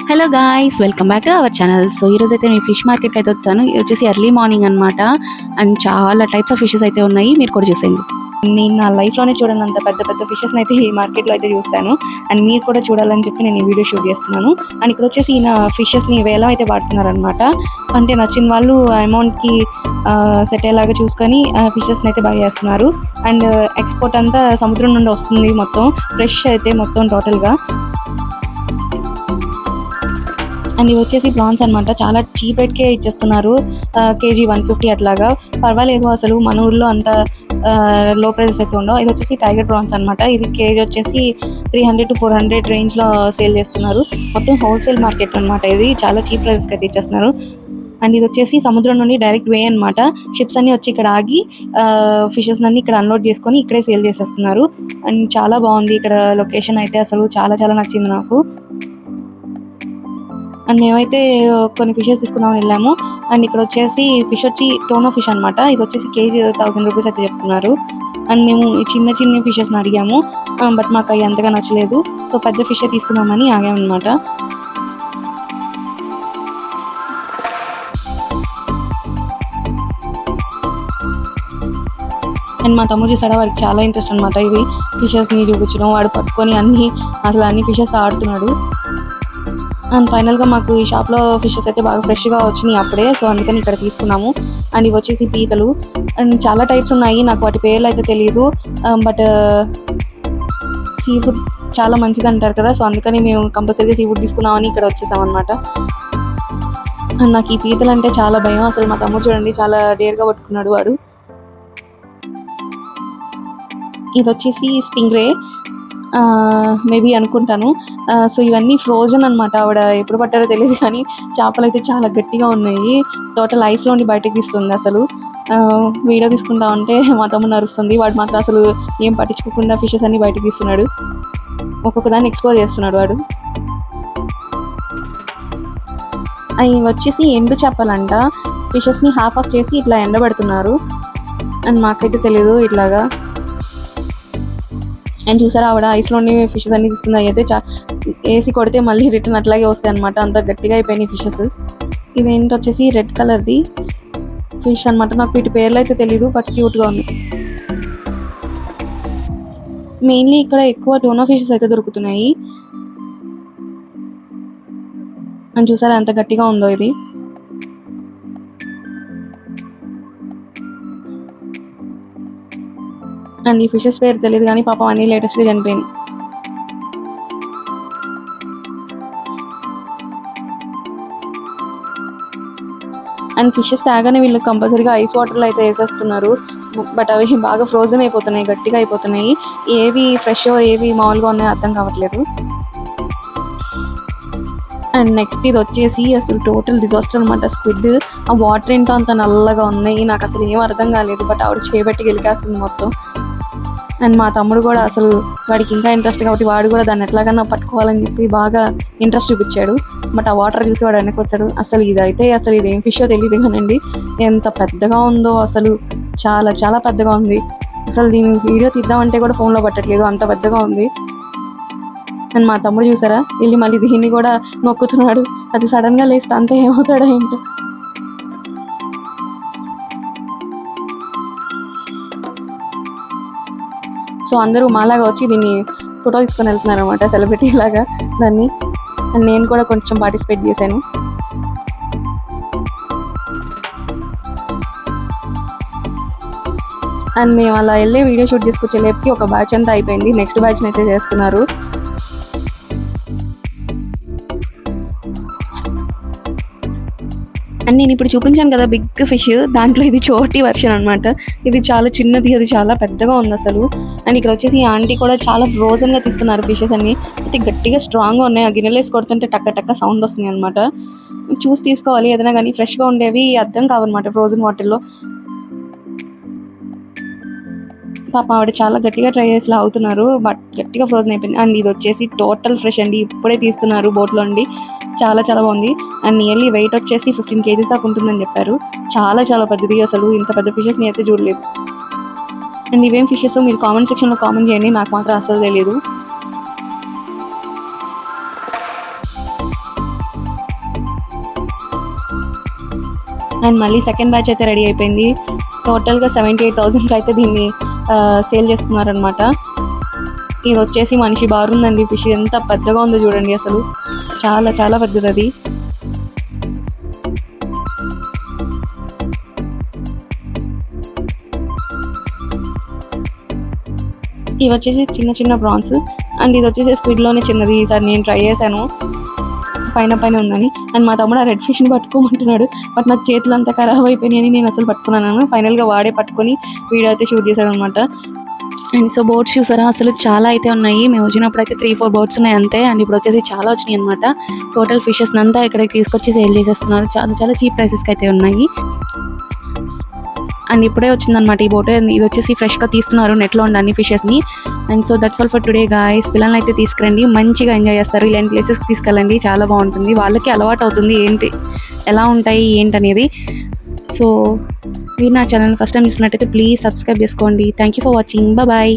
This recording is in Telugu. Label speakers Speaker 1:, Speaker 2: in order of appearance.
Speaker 1: Hello guys, welcome back to our channel. So ఈరోజు అయితే నేను ఫిష్ మార్కెట్కి అయితే వచ్చాను. ఇది వచ్చేసి ఎర్లీ మార్నింగ్ అనమాట. అండ్ చాలా టైప్స్ ఆఫ్ ఫిషెస్ అయితే ఉన్నాయి, మీరు కూడా చూసేయండి. నేను నా లైఫ్లోనే చూడండి అంత పెద్ద పెద్ద ఫిషెస్ని అయితే ఈ మార్కెట్లో అయితే చూస్తాను. అండ్ మీరు కూడా చూడాలని చెప్పి నేను ఈ వీడియో షూట్ చేస్తున్నాను. అండ్ ఇక్కడ వచ్చేసి ఈయన ఫిషెస్ని వేలం అయితే వాడుతున్నారు అనమాట. అంటే నచ్చిన వాళ్ళు అమౌంట్కి సెట్ అయ్యేలాగా చూసుకొని ఫిషెస్ని అయితే బై చేస్తున్నారు. అండ్ ఎక్స్పోర్ట్ అంతా సముద్రం నుండి వస్తుంది, మొత్తం ఫ్రెష్ అయితే మొత్తం టోటల్గా. అండ్ ఇవి వచ్చేసి ప్రాన్స్ అనమాట, చాలా చీప్ రేట్కే ఇచ్చేస్తున్నారు. కేజీ 150 అట్లాగా, పర్వాలేదు అసలు. మన ఊర్లో అంత లో ప్రైసెస్ అయితే ఉండవు. ఇది వచ్చేసి టైగర్ ప్రాన్స్ అనమాట. ఇది కేజీ వచ్చేసి 300 to 400 రేంజ్లో సేల్ చేస్తున్నారు. మొత్తం హోల్సేల్ మార్కెట్ అనమాట. ఇది చాలా చీప్ ప్రైసెస్కి అయితే ఇచ్చేస్తున్నారు. అండ్ ఇది వచ్చేసి సముద్రం నుండి డైరెక్ట్ వే అనమాట. షిప్స్ అన్నీ వచ్చి ఇక్కడ ఆగి ఫిషెస్ అన్ని ఇక్కడ అన్లోడ్ చేసుకొని ఇక్కడే సేల్ చేసేస్తున్నారు. అండ్ చాలా బాగుంది ఇక్కడ లొకేషన్ అయితే, అసలు చాలా చాలా నచ్చింది నాకు. అండ్ మేమైతే కొన్ని ఫిషెస్ తీసుకుందామని వెళ్ళాము. అండ్ ఇక్కడ వచ్చేసి ఫిష్ వచ్చి టోనో ఫిష్ అనమాట. ఇది వచ్చేసి కేజీ 1000 రూపీస్ అయితే చెప్తున్నారు. అండ్ మేము ఈ చిన్న చిన్న ఫిషెస్ని అడిగాము, బట్ మాకు అవి అంతగా నచ్చలేదు. సో పెద్ద ఫిష్ తీసుకుందామని ఆగామన్నమాట. అండ్ మా తమ్ముడు చూసాడా, వాడికి చాలా ఇంట్రెస్ట్ అనమాట ఇవి ఫిషెస్ని చూపించడం. వాడు పట్టుకొని అన్ని ఫిషెస్ ఆడుతున్నాడు. అండ్ ఫైనల్గా మాకు ఈ షాప్లో ఫిషెస్ అయితే బాగా ఫ్రెష్గా వచ్చినాయి అప్పుడే. సో అందుకని ఇక్కడ తీసుకున్నాము. అండ్ ఇవి వచ్చేసి పీతలు. అండ్ చాలా టైప్స్ ఉన్నాయి, నాకు వాటి పేర్లు అయితే తెలియదు. బట్ సీ ఫుడ్ చాలా మంచిది అంటారు కదా, సో అందుకని మేము కంపల్సరీగా సీ ఫుడ్ తీసుకున్నామని ఇక్కడ వచ్చేసాం అనమాట. అండ్ నాకు ఈ పీతలు అంటే చాలా భయం అసలు. మా తమ్ముడు చూడండి చాలా డేర్గా పట్టుకున్నాడు వాడు. ఇది వచ్చేసి స్టింగ్ రే మేబీ అనుకుంటాను. సో ఇవన్నీ ఫ్రోజన్ అనమాట. ఆవిడ ఎప్పుడు పట్టారో తెలియదు, కానీ చేపలు అయితే చాలా గట్టిగా ఉన్నాయి. టోటల్ ఐస్లో ఉండి బయటకు తీస్తుంది అసలు. వీడియో తీసుకుంటా ఉంటే మా తమ్ముడు నరుస్తుంది. వాడు మాత్రం అసలు ఏం పట్టించుకోకుండా ఫిషెస్ అన్ని బయటకు తీస్తున్నాడు. ఒక్కొక్క దాన్ని ఎక్స్ప్లోర్ చేస్తున్నాడు వాడు. అవి వచ్చేసి ఎండు చేపలంట. ఫిషెస్ని హాఫ్ ఆఫ్ చేసి ఇట్లా ఎండబెడుతున్నారు. అండ్ మాకైతే తెలియదు ఇట్లాగా. అండ్ చూసారా, ఆవిడ ఐస్లోని ఫిషెస్ అన్ని తీస్తుంది. అయితే వేసి కొడితే మళ్ళీ రిటర్న్ అట్లాగే వస్తాయి అనమాట, అంత గట్టిగా అయిపోయినాయి ఫిషెస్. ఇదేంటి వచ్చేసి రెడ్ కలర్ది ఫిష్ అనమాట. నాకు వీటి పేర్లు అయితే తెలీదు, బట్ క్యూట్గా ఉంది. మెయిన్లీ ఇక్కడ ఎక్కువ టోనో ఫిషెస్ అయితే దొరుకుతున్నాయి. అని చూసారా ఎంత గట్టిగా ఉందో ఇది. అండ్ ఈ ఫిషెస్ పేరు తెలియదు, కానీ పాపం అన్ని లేటెస్ట్గా చనిపోయింది. అండ్ ఫిషెస్ తాగానే వీళ్ళు కంపల్సరీగా ఐస్ వాటర్లో అయితే వేసేస్తున్నారు. బట్ అవి బాగా ఫ్రోజన్ అయిపోతున్నాయి, గట్టిగా అయిపోతున్నాయి. ఏవి ఫ్రెష్ ఏవి మామూలుగా ఉన్నాయో అర్థం కావట్లేదు. అండ్ నెక్స్ట్ ఇది వచ్చేసి అసలు టోటల్ డిజాస్టర్ అనమాట. స్క్విడ్ ఆ వాటర్ ఏంటో అంత నల్లగా ఉన్నాయి, నాకు అసలు ఏం అర్థం కాలేదు. బట్ ఆవిడ చేయబెట్టి గెలికేస్తుంది మొత్తం. అండ్ మా తమ్ముడు కూడా అసలు వాడికి ఇంకా ఇంట్రెస్ట్ కాబట్టి వాడు కూడా దాన్ని ఎట్లాగన్నా పట్టుకోవాలని చెప్పి బాగా ఇంట్రెస్ట్ చూపించాడు. బట్ ఆ వాటర్ చూసి వాడు వెనక్కి వచ్చాడు. అసలు ఇదేం ఫిషో తెలియదు కానండి, ఎంత పెద్దగా ఉందో అసలు. చాలా చాలా పెద్దగా ఉంది అసలు. దీని వీడియో తీద్దామంటే కూడా ఫోన్లో పట్టట్లేదు, అంత పెద్దగా ఉంది. అండ్ మా తమ్ముడు చూసారా, వెళ్ళి మళ్ళీ దీన్ని కూడా నొక్కుతున్నాడు. అది సడన్గా లేస్తే అంతే ఏమవుతాడో ఏంటో. సో అందరూ మాలాగా వచ్చి దీన్ని ఫోటో తీసుకొని వెళ్తున్నారు అనమాట, సెలబ్రిటీ లాగా దాన్ని. అండ్ నేను కూడా కొంచెం పార్టిసిపేట్ చేశాను. అండ్ మేము అలా వెళ్ళి వీడియో షూట్ తీసుకొచ్చే లేపుకి ఒక బ్యాచ్ అంతా అయిపోయింది. నెక్స్ట్ బ్యాచ్ని అయితే చేస్తున్నారు. అండ్ నేను ఇప్పుడు చూపించాను కదా బిగ్ ఫిష్, దాంట్లో ఇది చోటి వర్షన్ అనమాట. ఇది చాలా చిన్నది, అది చాలా పెద్దగా ఉంది అసలు. అండ్ ఇక్కడ వచ్చేసి ఈ ఆంటీ కూడా చాలా ఫ్రోజన్గా తీస్తున్నారు ఫిషెస్ అన్ని. అయితే గట్టిగా స్ట్రాంగ్గా ఉన్నాయి. ఆ గిన్నెలు వేసి కొడుతుంటే టక్క టక్క సౌండ్ వస్తుంది అనమాట. చూసి తీసుకోవాలి ఏదైనా కానీ, ఫ్రెష్గా ఉండేవి అర్థం కావన్నమాట ఫ్రోజన్ వాటర్లో. పాప ఆవిడ చాలా గట్టిగా ట్రై చేసి అవుతున్నారు, బట్ గట్టిగా ఫ్రోజన్ అయిపోయింది. అండ్ ఇది వచ్చేసి టోటల్ ఫ్రెష్ అండి, ఇప్పుడే తీస్తున్నారు బోట్లో అండి. చాలా చాలా బాగుంది. అండ్ నియర్లీ వెయిట్ వచ్చేసి 15 kgs దాకా ఉంటుందని చెప్పారు. చాలా చాలా పెద్దది అసలు. ఇంత పెద్ద ఫిషెస్ని అయితే చూడలేదు. అండ్ ఇవేం ఫిషెస్ మీరు కామెంట్ సెక్షన్లో కామెంట్ చేయండి, నాకు మాత్రం అసలు తెలియదు. అండ్ మళ్ళీ సెకండ్ బ్యాచ్ అయితే రెడీ అయిపోయింది. టోటల్గా 78,000కి అయితే దీన్ని సేల్ చేస్తున్నారనమాట. ఇది వచ్చేసి మనిషి బారుందండి. ఫిష్ ఎంత పెద్దగా ఉందో చూడండి, అసలు చాలా చాలా పెద్దది అది. ఇవి వచ్చేసి చిన్న చిన్న ప్రాన్స్ అండ్ ఇది వచ్చేసి స్క్విడ్లోనే చిన్నది. ఈసారి నేను ట్రై చేశాను, పైన ఉందని. అండ్ మా తమ్ముడు ఆ రెడ్ ఫిష్ని పట్టుకోమంటున్నాడు, బట్ నా చేతులు అంతా ఖరాబ్ అయిపోయినాయని నేను అసలు పట్టుకున్నాను. ఫైనల్గా వాడే పట్టుకొని వీడియో అయితే షూట్ చేశాడు అనమాట. అండ్ సో బోట్స్ చూసారా, అసలు చాలా అయితే ఉన్నాయి. మేము వచ్చినప్పుడు అయితే 3-4 బోట్స్ ఉన్నాయి అంతే. అండ్ ఇప్పుడు వచ్చేసి చాలా వచ్చినాయి అనమాట. టోటల్ ఫిషెస్ అంతా ఇక్కడికి తీసుకొచ్చి సేల్ చేసేస్తున్నారు. చాలా చాలా చీప్ ప్రైసెస్కి అయితే ఉన్నాయి. అండ్ ఇప్పుడే వచ్చిందనమాట ఈ బోట్. ఇది వచ్చేసి ఫ్రెష్గా తీస్తున్నారు నెట్లో ఉండి అన్ని ఫిషెస్ని. And so that's all for today guys. పిల్లల్ని అయితే తీసుకురండి, మంచిగా ఎంజాయ్ చేస్తారు. ఇలాంటి ప్లేసెస్కి తీసుకెళ్ళండి, చాలా బాగుంటుంది. వాళ్ళకి అలవాటు అవుతుంది ఏంటి ఎలా ఉంటాయి ఏంటనేది. సో మీరు నా ఛానల్ ఫస్ట్ టైం చూసినట్టయితే ప్లీజ్ సబ్స్క్రైబ్ చేసుకోండి. Thank you for watching. Bye.